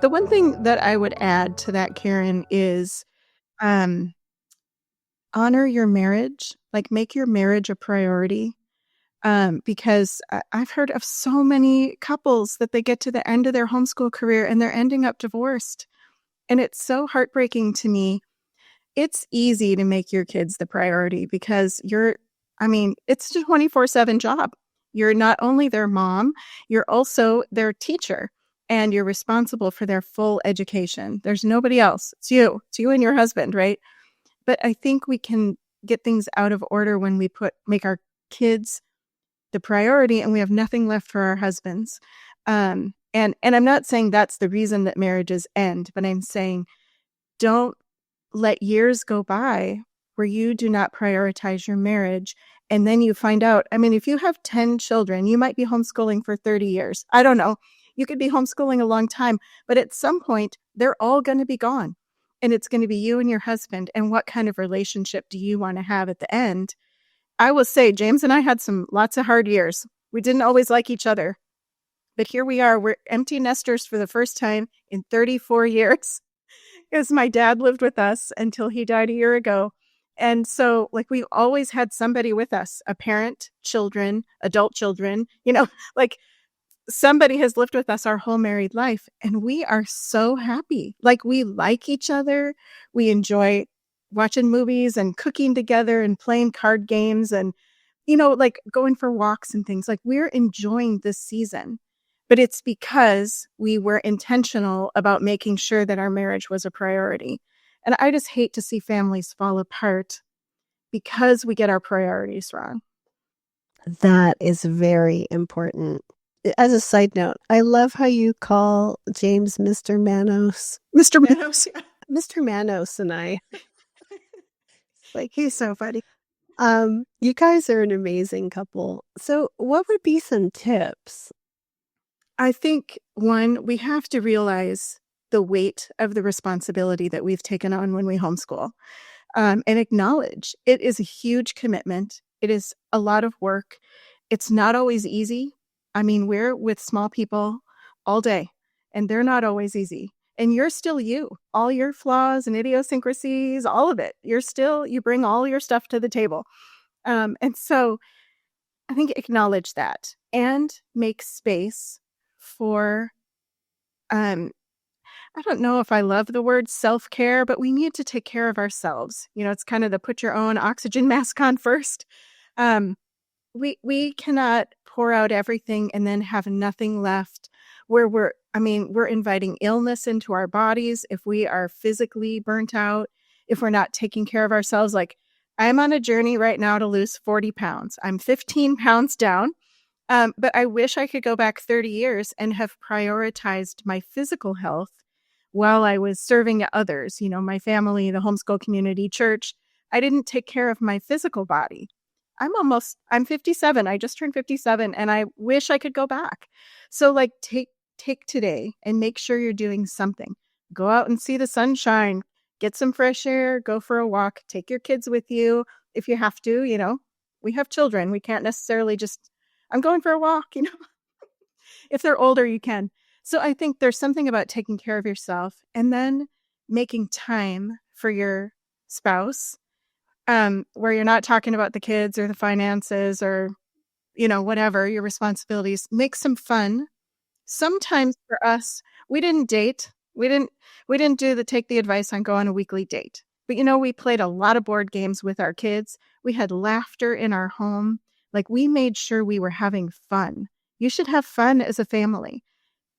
The one thing that I would add to that, Karen, is um, honor your marriage. Like, make your marriage a priority. Because I've heard of so many couples that they get to the end of their homeschool career and they're ending up divorced. And it's so heartbreaking to me. It's easy to make your kids the priority because it's a 24/7 job. You're not only their mom, you're also their teacher, and you're responsible for their full education. There's nobody else. It's you. It's you and your husband, right? But I think we can get things out of order when we make our kids the priority and we have nothing left for our husbands. And I'm not saying that's the reason that marriages end, but I'm saying don't let years go by where you do not prioritize your marriage. And then you find out, if you have 10 children, you might be homeschooling for 30 years. I don't know. You could be homeschooling a long time, but at some point, they're all going to be gone. And it's going to be you and your husband. And what kind of relationship do you want to have at the end? I will say, James and I had lots of hard years. We didn't always like each other. But here we are. We're empty nesters for the first time in 34 years. Because my dad lived with us until he died a year ago. And so, we always had somebody with us, a parent, children, adult children, somebody has lived with us our whole married life. And we are so happy. We like each other. We enjoy watching movies and cooking together and playing card games and, going for walks and things. We're enjoying this season. But it's because we were intentional about making sure that our marriage was a priority. And I just hate to see families fall apart because we get our priorities wrong. That is very important. As a side note, I love how you call James Mr. Manos. Mr. Manos, yeah. Mr. Manos and I. He's so funny. You guys are an amazing couple. So what would be some tips? I think, one, we have to realize the weight of the responsibility that we've taken on when we homeschool, and acknowledge it is a huge commitment. It is a lot of work. It's not always easy. We're with small people all day, and they're not always easy. And you're still you, all your flaws and idiosyncrasies, all of it. You bring all your stuff to the table. And so I think acknowledge that and make space for, I don't know if I love the word self-care, but we need to take care of ourselves. It's kind of the put your own oxygen mask on first. We cannot pour out everything and then have nothing left where we're inviting illness into our bodies if we are physically burnt out, if we're not taking care of ourselves. I'm on a journey right now to lose 40 pounds. I'm 15 pounds down. But I wish I could go back 30 years and have prioritized my physical health while I was serving others, my family, the homeschool community, church. I didn't take care of my physical body. I'm 57. I just turned 57 and I wish I could go back. So take today and make sure you're doing something. Go out and see the sunshine, get some fresh air, go for a walk, take your kids with you. If you have to, we have children. We can't necessarily just, I'm going for a walk, If they're older, you can. So I think there's something about taking care of yourself and then making time for your spouse, where you're not talking about the kids or the finances or, whatever your responsibilities. Make some fun. Sometimes for us, we didn't date. We didn't take the advice on go on a weekly date. But, we played a lot of board games with our kids. We had laughter in our home. We made sure we were having fun. You should have fun as a family.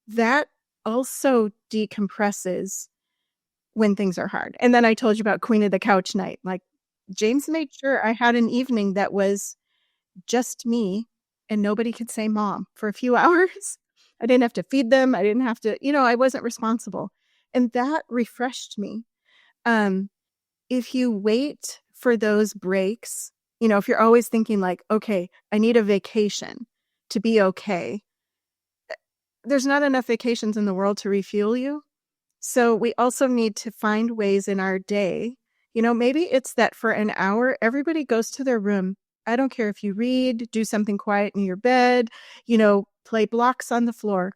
That also decompresses when things are hard. And then I told you about Queen of the Couch night. James made sure I had an evening that was just me and nobody could say mom for a few hours. I didn't have to feed them. I didn't have to, I wasn't responsible. And that refreshed me. If you wait for those breaks, if you're always thinking okay, I need a vacation to be okay, there's not enough vacations in the world to refuel you. So we also need to find ways in our day. Maybe it's that for an hour, everybody goes to their room. I don't care if you read, do something quiet in your bed, play blocks on the floor.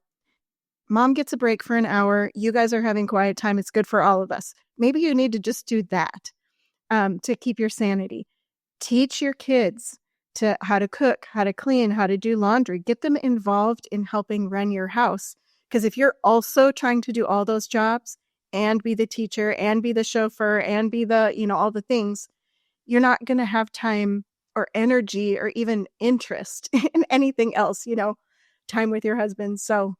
Mom gets a break for an hour. You guys are having quiet time. It's good for all of us. Maybe you need to just do that to keep your sanity. Teach your kids to how to cook, how to clean, how to do laundry. Get them involved in helping run your house. Because if you're also trying to do all those jobs and be the teacher and be the chauffeur and be the, all the things, you're not going to have time or energy or even interest in anything else, time with your husband. So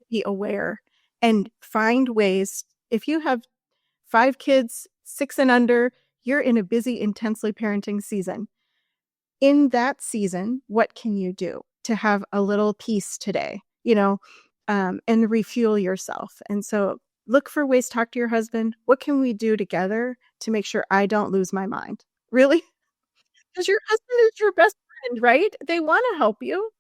be aware and find ways. If you have 5 kids, 6 and under, you're in a busy, intensely parenting season. In that season, what can you do to have a little peace today, and refuel yourself? And so look for ways, talk to your husband. What can we do together to make sure I don't lose my mind? Really? Because your husband is your best friend, right? They want to help you.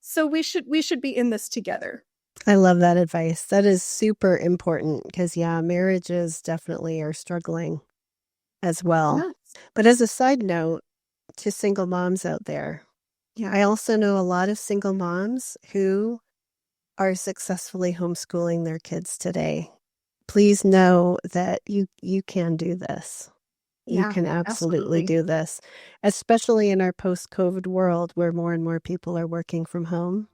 So we should be in this together. I love that advice. That is super important because, marriages definitely are struggling as well. Yes. But as a side note to single moms out there, Yeah. I also know a lot of single moms who are successfully homeschooling their kids today. Please know that you can do this. You Yeah, can absolutely absolutely. do this, especially in our post-COVID world where more and more people are working from home.